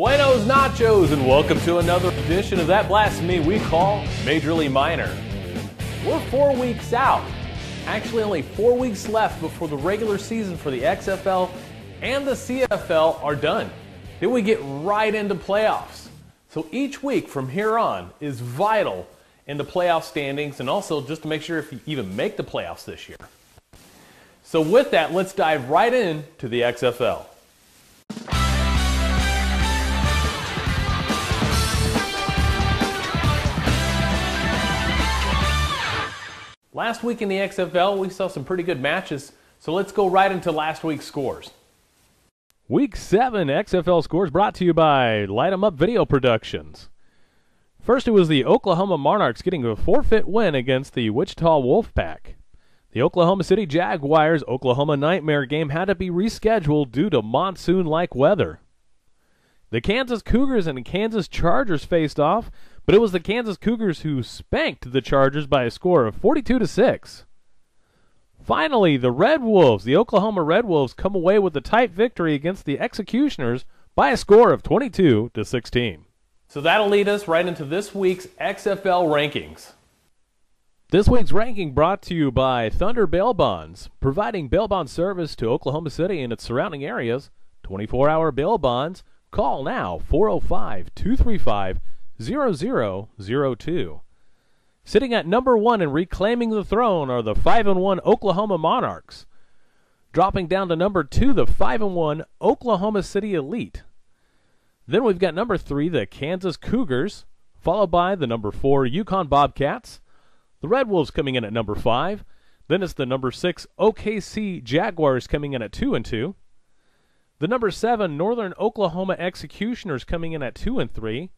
Buenos nachos, and welcome to another edition of that blasphemy we call Major League Minor. We're 4 weeks out. Actually, only 4 weeks left before the regular season for the XFL and the CFL are done. Then we get right into playoffs. So each week from here on is vital in the playoff standings, and also just to make sure if you even make the playoffs this year. So with that, let's dive right into the XFL. Last week in the XFL, we saw some pretty good matches, so let's go right into last week's scores. Week 7 XFL scores brought to you by Light 'em Up Video Productions. First, it was the Oklahoma Monarchs getting a forfeit win against the Wichita Wolfpack. The Oklahoma City Jaguars Oklahoma Nightmare game had to be rescheduled due to monsoon-like weather. The Kansas Cougars and the Kansas Chargers faced off, but it was the Kansas Cougars who spanked the Chargers by a score of 42-6. Finally, the Red Wolves, the Oklahoma Red Wolves, come away with a tight victory against the Executioners by a score of 22-16. So that'll lead us right into this week's XFL rankings. This week's ranking brought to you by Thunder Bail Bonds, providing bail bond service to Oklahoma City and its surrounding areas. 24-hour bail bonds. Call now, 405-235-0002. Sitting at number 1 and reclaiming the throne are the 5-1 Oklahoma Monarchs. Dropping down to number 2, the 5-1 Oklahoma City Elite. Then we've got number 3, the Kansas Cougars, followed by the number 4 Yukon Bobcats. The Red Wolves coming in at number 5. Then it's the number 6 OKC Jaguars coming in at 2-2. The number 7 Northern Oklahoma Executioners coming in at 2-3,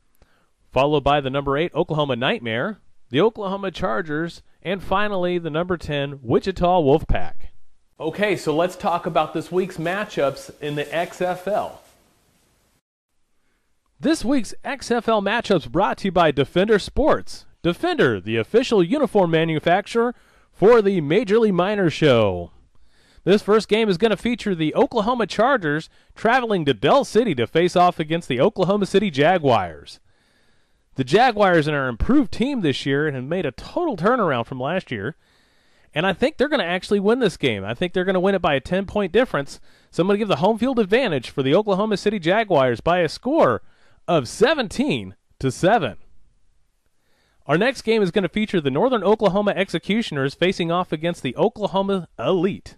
followed by the number 8 Oklahoma Nightmare, the Oklahoma Chargers, and finally the number 10 Wichita Wolfpack. Okay, so let's talk about this week's matchups in the XFL. This week's XFL matchups brought to you by Defender Sports. Defender, the official uniform manufacturer for the Major League Minor show. This first game is going to feature the Oklahoma Chargers traveling to Del City to face off against the Oklahoma City Jaguars. The Jaguars are an improved team this year and have made a total turnaround from last year. And I think they're going to actually win this game. I think they're going to win it by a 10-point difference. So I'm going to give the home field advantage for the Oklahoma City Jaguars by a score of 17-7. Our next game is going to feature the Northern Oklahoma Executioners facing off against the Oklahoma Elite.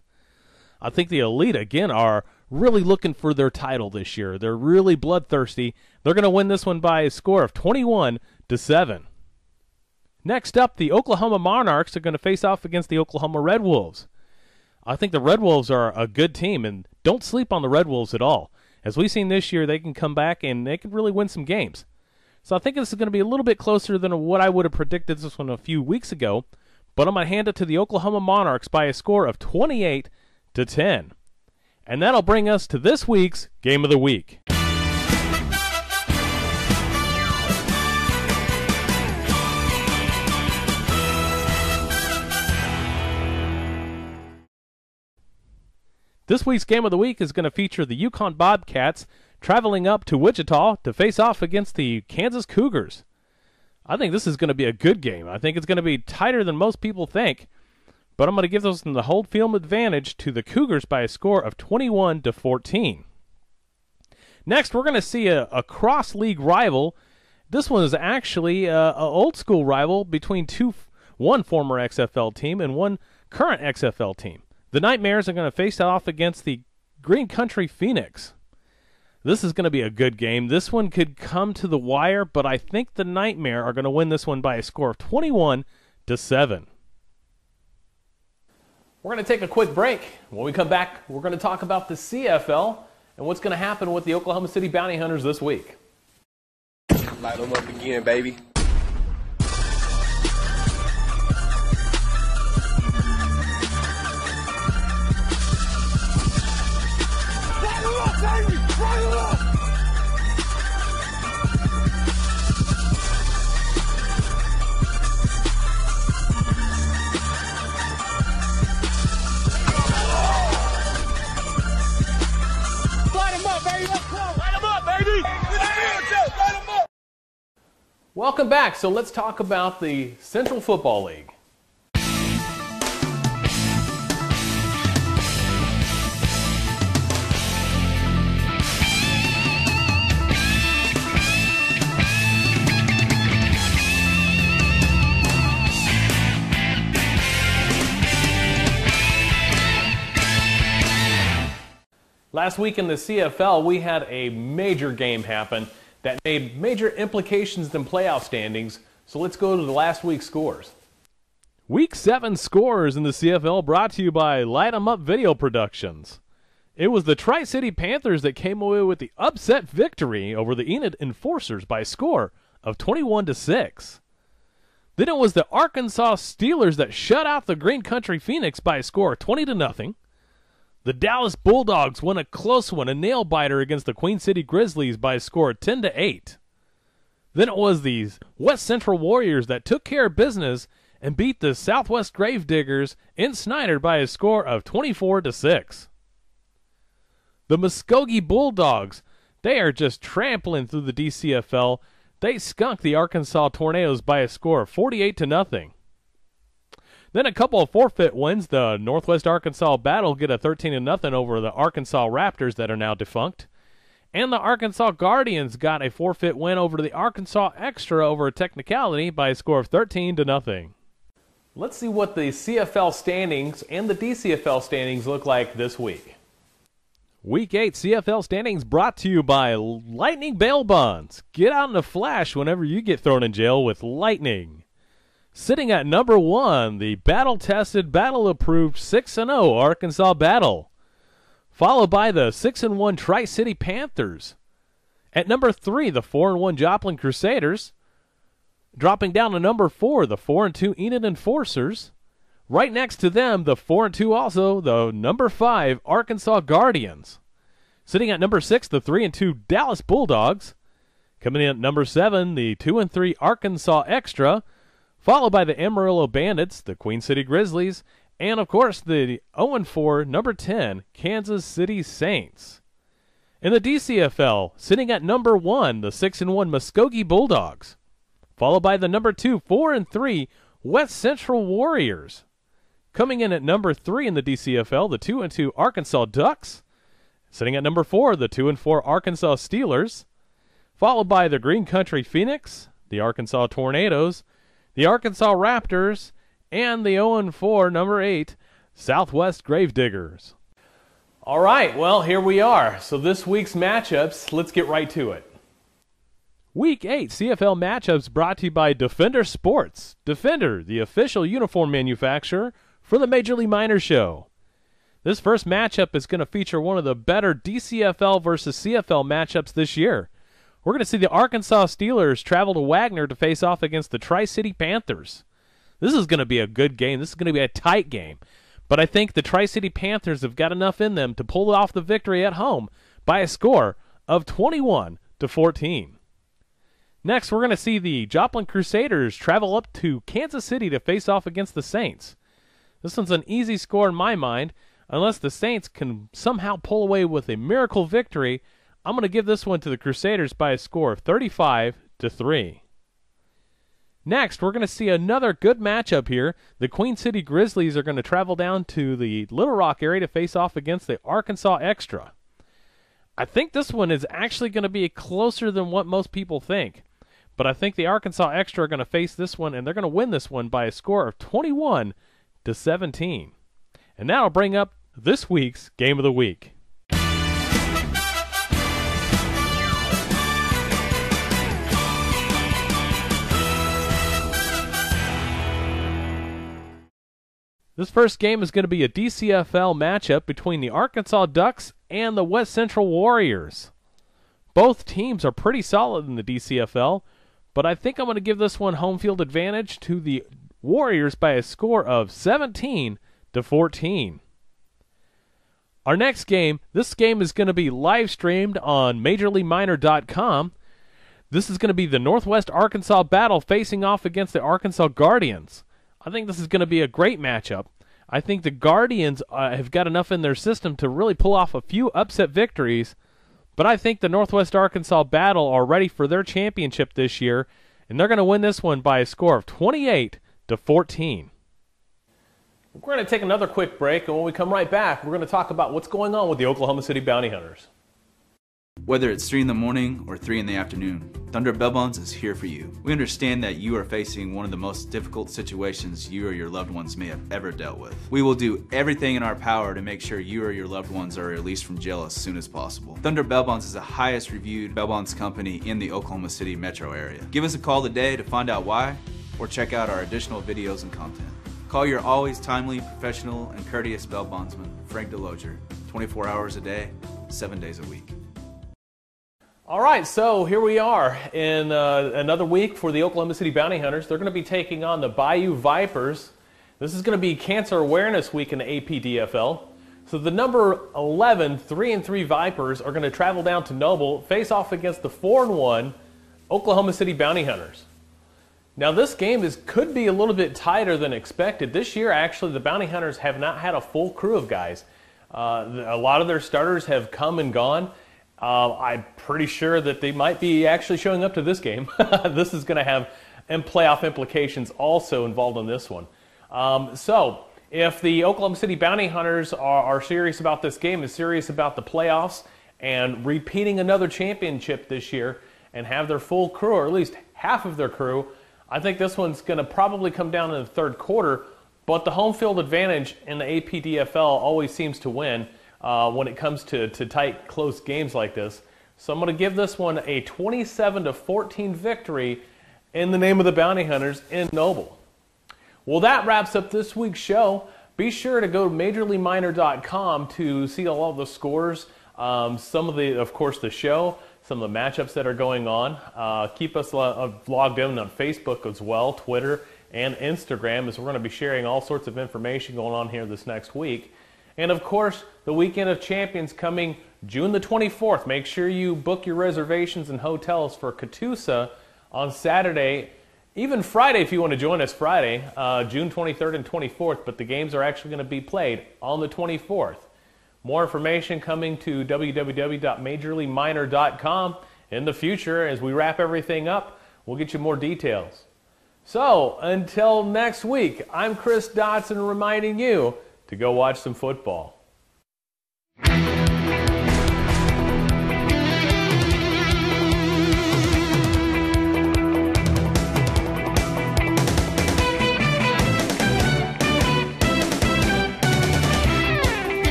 I think the Elite, again, are really looking for their title this year. They're really bloodthirsty. They're going to win this one by a score of 21-7. Next up, the Oklahoma Monarchs are going to face off against the Oklahoma Red Wolves. I think the Red Wolves are a good team, and don't sleep on the Red Wolves at all. As we've seen this year, they can come back and they can really win some games. So I think this is going to be a little bit closer than what I would have predicted this one a few weeks ago, but I'm going to hand it to the Oklahoma Monarchs by a score of 28-10. And that'll bring us to this week's Game of the Week. This week's Game of the Week is going to feature the Yukon Bobcats traveling up to Wichita to face off against the Kansas Cougars. I think this is going to be a good game. I think it's going to be tighter than most people think. But I'm going to give those the home field advantage to the Cougars by a score of 21-14. Next, we're going to see a cross-league rival. This one is actually an old-school rival between one former XFL team and one current XFL team. The Nightmares are going to face off against the Green Country Phoenix. This is going to be a good game. This one could come to the wire, but I think the Nightmare are going to win this one by a score of 21-7. We're going to take a quick break. When we come back, we're going to talk about the CFL and what's going to happen with the Oklahoma City Bounty Hunters this week. Light them up again, baby. Light them up, baby! Light them up! Light them up, baby! Let's go! Light them up, baby! Welcome back. So let's talk about the Central Football League. Last week in the CFL, we had a major game happen that made major implications in playoff standings. So let's go to the last week's scores. Week 7 scores in the CFL brought to you by Light 'em Up Video Productions. It was the Tri-City Panthers that came away with the upset victory over the Enid Enforcers by a score of 21-6. Then it was the Arkansas Steelers that shut out the Green Country Phoenix by a score of 20-0. The Dallas Bulldogs won a close one, a nail-biter against the Queen City Grizzlies by a score of 10-8. Then it was the West Central Warriors that took care of business and beat the Southwest Gravediggers in Snyder by a score of 24-6. The Muskogee Bulldogs, they are just trampling through the DCFL. They skunked the Arkansas Tornadoes by a score of 48-0. Then a couple of forfeit wins. The Northwest Arkansas Battle get a 13-0 over the Arkansas Raptors that are now defunct. And the Arkansas Guardians got a forfeit win over the Arkansas Extra over a technicality by a score of 13-0. Let's see what the CFL standings and the DCFL standings look like this week. Week 8 CFL standings brought to you by Lightning Bail Bonds. Get out in a flash whenever you get thrown in jail with Lightning. Sitting at number 1, the battle-tested, battle-approved 6-0 Arkansas Battle, followed by the 6-1 Tri-City Panthers. At number 3, the 4-1 Joplin Crusaders. Dropping down to number 4, the 4-2 Enid Enforcers. Right next to them, the 4-2 also, the number 5 Arkansas Guardians. Sitting at number 6, the 3-2 Dallas Bulldogs. Coming in at number 7, the 2-3 Arkansas Extra, followed by the Amarillo Bandits, the Queen City Grizzlies, and of course the 0-4 number 10 Kansas City Saints. In the DCFL, sitting at number 1, the 6-1 Muskogee Bulldogs, followed by the number 2 4-3 West Central Warriors. Coming in at number 3 in the DCFL, the 2-2 Arkansas Ducks, sitting at number 4, the 2-4 Arkansas Steelers, followed by the Green Country Phoenix, the Arkansas Tornadoes, the Arkansas Raptors, and the 0-4, number 8, Southwest Gravediggers. All right, well, here we are. So this week's matchups, let's get right to it. Week 8 CFL matchups brought to you by Defender Sports. Defender, the official uniform manufacturer for the Major League Minor Show. This first matchup is going to feature one of the better DCFL versus CFL matchups this year. We're going to see the Arkansas Steelers travel to Wagner to face off against the Tri-City Panthers. This is going to be a good game. This is going to be a tight game. But I think the Tri-City Panthers have got enough in them to pull off the victory at home by a score of 21-14. Next, we're going to see the Joplin Crusaders travel up to Kansas City to face off against the Saints. This one's an easy score in my mind. Unless the Saints can somehow pull away with a miracle victory, I'm going to give this one to the Crusaders by a score of 35-3. Next, we're going to see another good matchup here. The Queen City Grizzlies are going to travel down to the Little Rock area to face off against the Arkansas Extra. I think this one is actually going to be closer than what most people think. But I think the Arkansas Extra are going to face this one, and they're going to win this one by a score of 21-17. And that'll bring up this week's Game of the Week. This first game is going to be a DCFL matchup between the Arkansas Ducks and the West Central Warriors. Both teams are pretty solid in the DCFL, but I think I'm going to give this one home field advantage to the Warriors by a score of 17-14. Our next game, this game is going to be live streamed on MajorLeagueMinor.com. This is going to be the Northwest Arkansas Battle facing off against the Arkansas Guardians. I think this is going to be a great matchup. I think the Guardians have got enough in their system to really pull off a few upset victories, but I think the Northwest Arkansas Battle are ready for their championship this year, and they're going to win this one by a score of 28-14. We're going to take another quick break, and when we come right back, we're going to talk about what's going on with the Oklahoma City Bounty Hunters. Whether it's 3 in the morning or 3 in the afternoon, Thunder Bail Bonds is here for you. We understand that you are facing one of the most difficult situations you or your loved ones may have ever dealt with. We will do everything in our power to make sure you or your loved ones are released from jail as soon as possible. Thunder Bail Bonds is the highest reviewed bail bonds company in the Oklahoma City metro area. Give us a call today to find out why, or check out our additional videos and content. Call your always timely, professional, and courteous bail bondsman, Frank DeLoger, 24 hours a day, 7 days a week. All right, so here we are in another week for the Oklahoma City Bounty Hunters. They're going to be taking on the Bayou Vipers. This is going to be Cancer Awareness Week in the APDFL. So the number 11 3-3 Vipers are going to travel down to Noble, face off against the 4-1 Oklahoma City Bounty Hunters. Now this game could be a little bit tighter than expected. This year, actually, the Bounty Hunters have not had a full crew of guys. A lot of their starters have come and gone. I'm pretty sure that they might be actually showing up to this game. This is going to have playoff implications also involved in this one. So if the Oklahoma City Bounty Hunters are serious about this game, is serious about the playoffs and repeating another championship this year and have their full crew, or at least half of their crew, I think this one's going to probably come down in the third quarter. But the home field advantage in the APDFL always seems to win when it comes to tight, close games like this. So I'm going to give this one a 27-14 victory in the name of the Bounty Hunters in Noble. Well, that wraps up this week's show. Be sure to go to MajorLeagueMinor.com to see all the scores, some of the, of course, the show, some of the matchups that are going on. Keep us logged in on Facebook as well, Twitter, and Instagram, as we're going to be sharing all sorts of information going on here this next week. And of course, the Weekend of Champions coming June the 24th. Make sure you book your reservations and hotels for Catoosa on Saturday, even Friday if you want to join us Friday, June 23rd and 24th. But the games are actually going to be played on the 24th. More information coming to www.MajorLeagueMinor.com in the future. As we wrap everything up, we'll get you more details. So, until next week, I'm Chris Dotson reminding you to go watch some football.